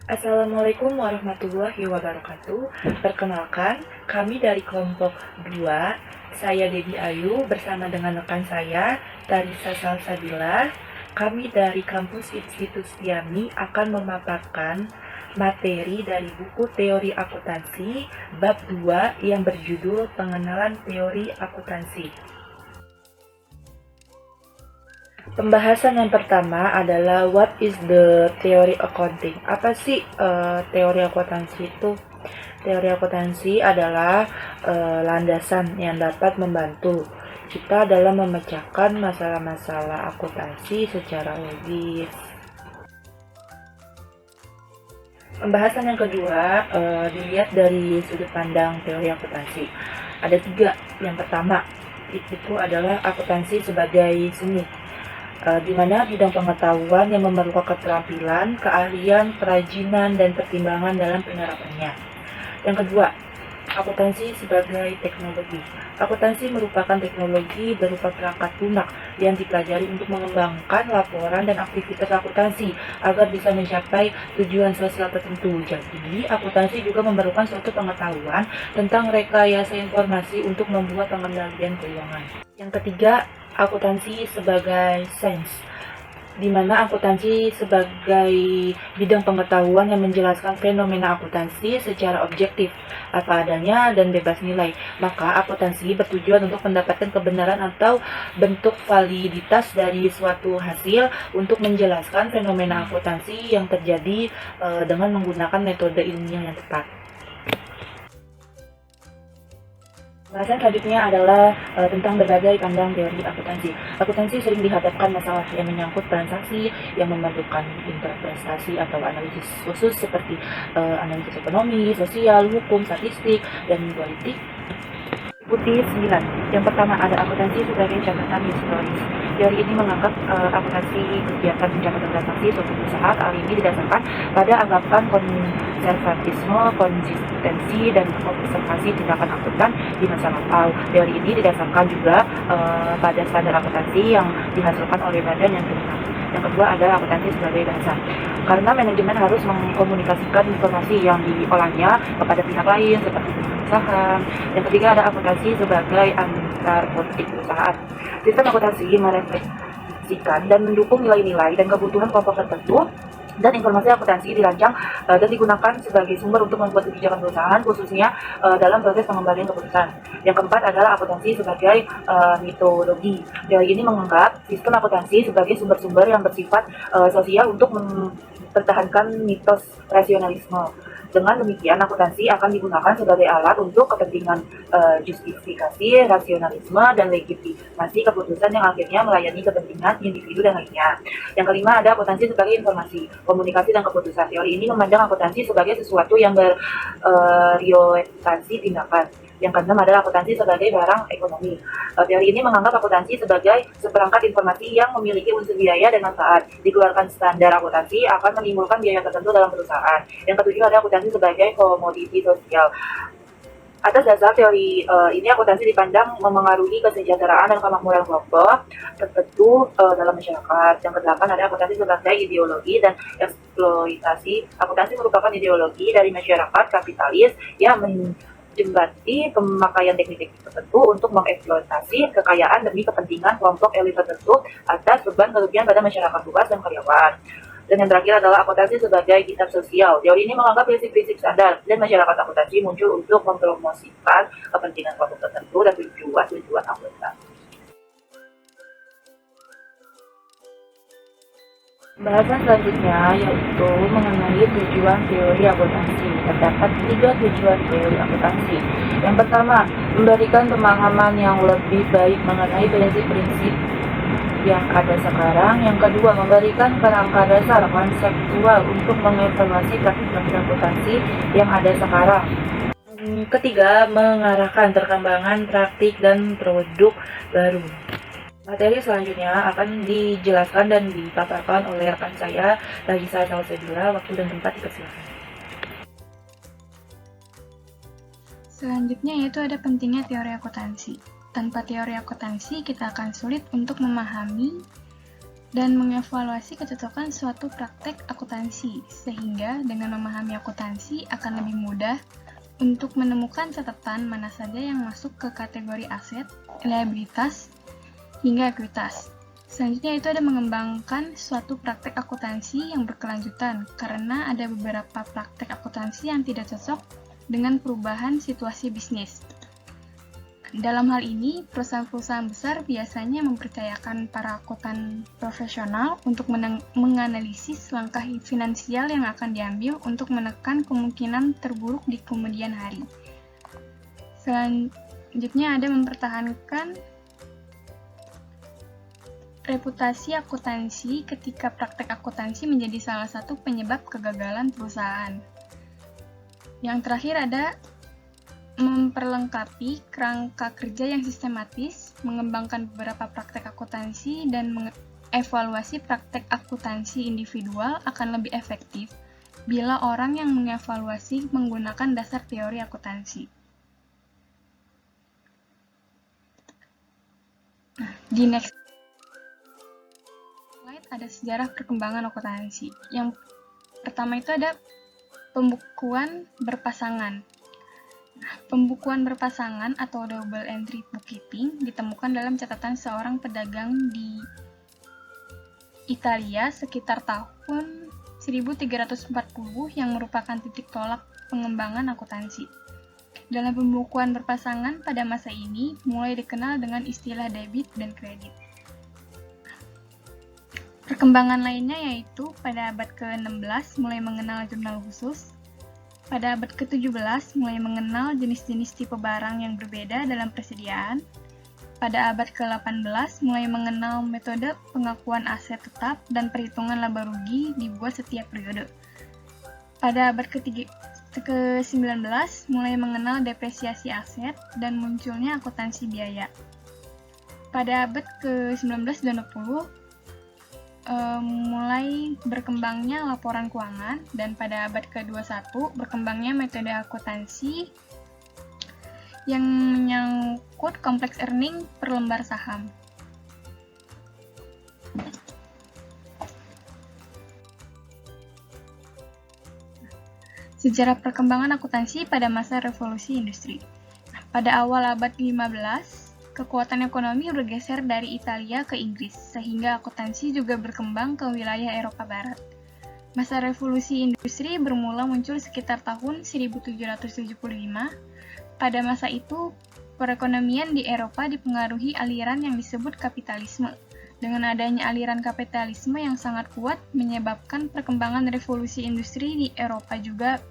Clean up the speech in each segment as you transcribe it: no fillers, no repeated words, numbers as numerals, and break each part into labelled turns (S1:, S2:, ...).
S1: Assalamualaikum warahmatullahi wabarakatuh. Perkenalkan, kami dari kelompok 2. Saya Dedi Ayu bersama dengan rekan saya, Tarisa Salsabila. Kami dari kampus Institut Stiami akan memaparkan materi dari buku Teori Akuntansi bab 2 yang berjudul Pengenalan Teori Akuntansi. Pembahasan yang pertama adalah what is the theory accounting? Apa sih teori akuntansi itu? Teori akuntansi adalah landasan yang dapat membantu kita dalam memecahkan masalah-masalah akuntansi secara logis. Pembahasan yang kedua dilihat dari sudut pandang teori akuntansi. Ada 3. Yang pertama itu adalah akuntansi sebagai seni. Di mana bidang pengetahuan yang memerlukan keterampilan, keahlian, kerajinan, dan pertimbangan dalam penerapannya. Yang kedua, akuntansi sebagai teknologi. Akuntansi merupakan teknologi berupa perangkat lunak yang dipelajari untuk mengembangkan laporan dan aktivitas akuntansi agar bisa mencapai tujuan sosial tertentu. Jadi, akuntansi juga memerlukan suatu pengetahuan tentang rekayasa informasi untuk membuat pengendalian keuangan. Yang ketiga, akuntansi sebagai sains, di mana akuntansi sebagai bidang pengetahuan yang menjelaskan fenomena akuntansi secara objektif, apa adanya, dan bebas nilai. Maka akuntansi bertujuan untuk mendapatkan kebenaran atau bentuk validitas dari suatu hasil untuk menjelaskan fenomena akuntansi yang terjadi dengan menggunakan metode ilmiah yang tepat. Pembahasan selanjutnya adalah tentang berbagai pandang teori akuntansi. Akuntansi sering dihadapkan masalah yang menyangkut transaksi yang memerlukan interpretasi atau analisis khusus seperti analisis ekonomi, sosial, hukum, statistik, dan politik. Ikuti 9. Yang pertama ada akuntansi sebagai catatan historis. Teori ini menganggap akuntansi kegiatan pencatatan transaksi suatu perusahaan. Hal ini didasarkan pada anggapan konservatisme, konsistensi, dan observasi tindakan akuntan di masa lampau. Teori ini didasarkan juga pada standar akuntansi yang dihasilkan oleh badan yang berwenang. Yang kedua adalah akuntansi sebagai bahasa. Karena manajemen harus mengkomunikasikan informasi yang diolahnya kepada pihak lain seperti perusahaan. Yang ketiga ada akuntansi sebagai antar politik perusahaan. Sistem akuntansi merefleksikan dan mendukung nilai-nilai dan kebutuhan kelompok tertentu, dan informasi akuntansi dirancang dan digunakan sebagai sumber untuk membuat kebijakan perusahaan, khususnya dalam proses pengembalian keputusan. Yang keempat adalah akuntansi sebagai metodologi. Teori ini menganggap sistem akuntansi sebagai sumber-sumber yang bersifat sosial untuk mempertahankan mitos rasionalisme. Dengan demikian, akuntansi akan digunakan sebagai alat untuk kepentingan justifikasi, rasionalisme, dan legitimasi keputusan yang akhirnya melayani kepentingan individu dan lainnya. Yang kelima ada akuntansi sebagai informasi, komunikasi, dan keputusan. Teori ini memandang akuntansi sebagai sesuatu yang berorientasi tindakan. Yang keenam adalah akuntansi sebagai barang ekonomi. Teori ini menganggap akuntansi sebagai seperangkat informasi yang memiliki unsur biaya dan manfaat. Dikeluarkan standar akuntansi akan menimbulkan biaya tertentu dalam perusahaan. Yang ketujuh ada akuntansi sebagai komoditi sosial. Atas dasar teori ini, akuntansi dipandang memengaruhi kesejahteraan dan kemakmuran kelompok tertentu dalam masyarakat. Yang kedelapan ada akuntansi sebagai ideologi dan eksploitasi. Akuntansi merupakan ideologi dari masyarakat kapitalis yang menjembati pemakaian teknik-teknik tertentu untuk mengeksploitasi kekayaan demi kepentingan kelompok elit tertentu atas beban kelebihan pada masyarakat luas dan karyawan. Dan yang terakhir adalah akuntansi sebagai kitab sosial. Teori ini menganggap prinsip-prinsip standar dan masyarakat akuntansi muncul untuk mempromosikan kepentingan kelompok tertentu dan tujuan akuntansi. Pembahasan selanjutnya yaitu mengenai tujuan teori akuntansi. Terdapat 3 tujuan teori akuntansi. Yang pertama, memberikan pemahaman yang lebih baik mengenai prinsip-prinsip yang ada sekarang. Yang kedua, memberikan kerangka dasar konseptual untuk mengevaluasi praktik-praktik akuntansi yang ada sekarang. Ketiga, mengarahkan perkembangan praktik dan produk baru. Materi selanjutnya akan dijelaskan dan dipaparkan oleh rekan saya, Tarisa Salsabila. Waktu dan tempat dipersilakan.
S2: Selanjutnya yaitu ada pentingnya teori akuntansi. Tanpa teori akuntansi, kita akan sulit untuk memahami dan mengevaluasi kecocokan suatu praktek akuntansi, sehingga dengan memahami akuntansi akan lebih mudah untuk menemukan catatan mana saja yang masuk ke kategori aset, liabilitas, hingga ekuitas. Selanjutnya itu ada mengembangkan suatu praktek akuntansi yang berkelanjutan, karena ada beberapa praktek akuntansi yang tidak cocok dengan perubahan situasi bisnis. Dalam hal ini, perusahaan-perusahaan besar biasanya mempercayakan para akuntan profesional untuk menganalisis langkah finansial yang akan diambil untuk menekan kemungkinan terburuk di kemudian hari. Selanjutnya ada mempertahankan reputasi akuntansi ketika praktek akuntansi menjadi salah satu penyebab kegagalan perusahaan. Yang terakhir ada memperlengkapi kerangka kerja yang sistematis, mengembangkan beberapa praktek akuntansi, dan mengevaluasi praktek akuntansi individual akan lebih efektif bila orang yang mengevaluasi menggunakan dasar teori akuntansi. Di next slide ada sejarah perkembangan akuntansi. Yang pertama itu ada pembukuan berpasangan. Pembukuan berpasangan atau double entry bookkeeping ditemukan dalam catatan seorang pedagang di Italia sekitar tahun 1340 yang merupakan titik tolak pengembangan akuntansi. Dalam pembukuan berpasangan pada masa ini mulai dikenal dengan istilah debit dan kredit. Perkembangan lainnya yaitu pada abad ke-16 mulai mengenal jurnal khusus. Pada abad ke-17 mulai mengenal jenis-jenis tipe barang yang berbeda dalam persediaan. Pada abad ke-18 mulai mengenal metode pengakuan aset tetap dan perhitungan laba rugi dibuat setiap periode. Pada abad ke-19 mulai mengenal depresiasi aset dan munculnya akuntansi biaya. Pada abad ke-19 dan 20 mulai berkembangnya laporan keuangan, dan pada abad ke-21 berkembangnya metode akuntansi yang menyangkut kompleks earning per lembar saham. Sejarah perkembangan akuntansi pada masa revolusi industri. Pada awal abad 15, kekuatan ekonomi bergeser dari Italia ke Inggris, sehingga akuntansi juga berkembang ke wilayah Eropa Barat. Masa revolusi industri bermula muncul sekitar tahun 1775. Pada masa itu, perekonomian di Eropa dipengaruhi aliran yang disebut kapitalisme. Dengan adanya aliran kapitalisme yang sangat kuat, menyebabkan perkembangan revolusi industri di Eropa juga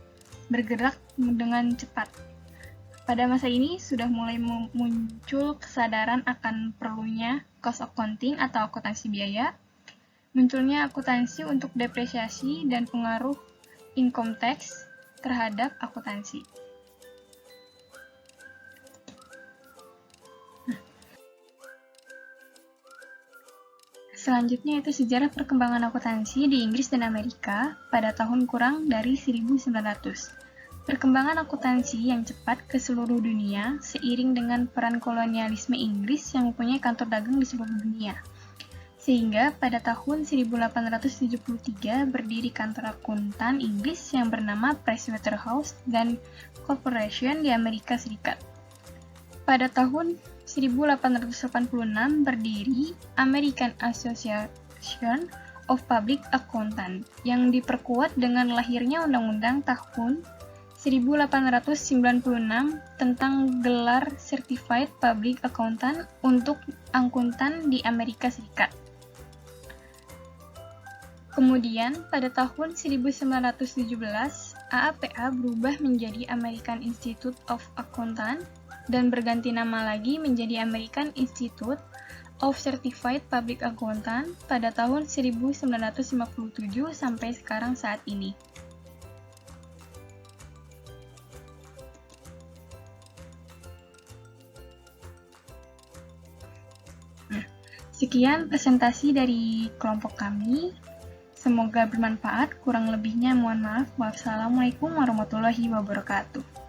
S2: bergerak dengan cepat. Pada masa ini sudah mulai muncul kesadaran akan perlunya cost accounting atau akuntansi biaya, munculnya akuntansi untuk depresiasi dan pengaruh income tax terhadap akuntansi. Selanjutnya itu sejarah perkembangan akuntansi di Inggris dan Amerika pada tahun kurang dari 1900. Perkembangan akuntansi yang cepat ke seluruh dunia seiring dengan peran kolonialisme Inggris yang mempunyai kantor dagang di seluruh dunia. Sehingga pada tahun 1873 berdiri kantor akuntan Inggris yang bernama Pricewaterhouse dan Corporation di Amerika Serikat. Pada tahun 1886 berdiri American Association of Public Accountants yang diperkuat dengan lahirnya Undang-Undang tahun 1896 tentang gelar Certified Public Accountant untuk akuntan di Amerika Serikat. Kemudian, pada tahun 1917, AAPA berubah menjadi American Institute of Accountants dan berganti nama lagi menjadi American Institute of Certified Public Accountant pada tahun 1957 sampai sekarang saat ini. Sekian presentasi dari kelompok kami. Semoga bermanfaat. Kurang lebihnya mohon maaf. Wassalamualaikum warahmatullahi wabarakatuh.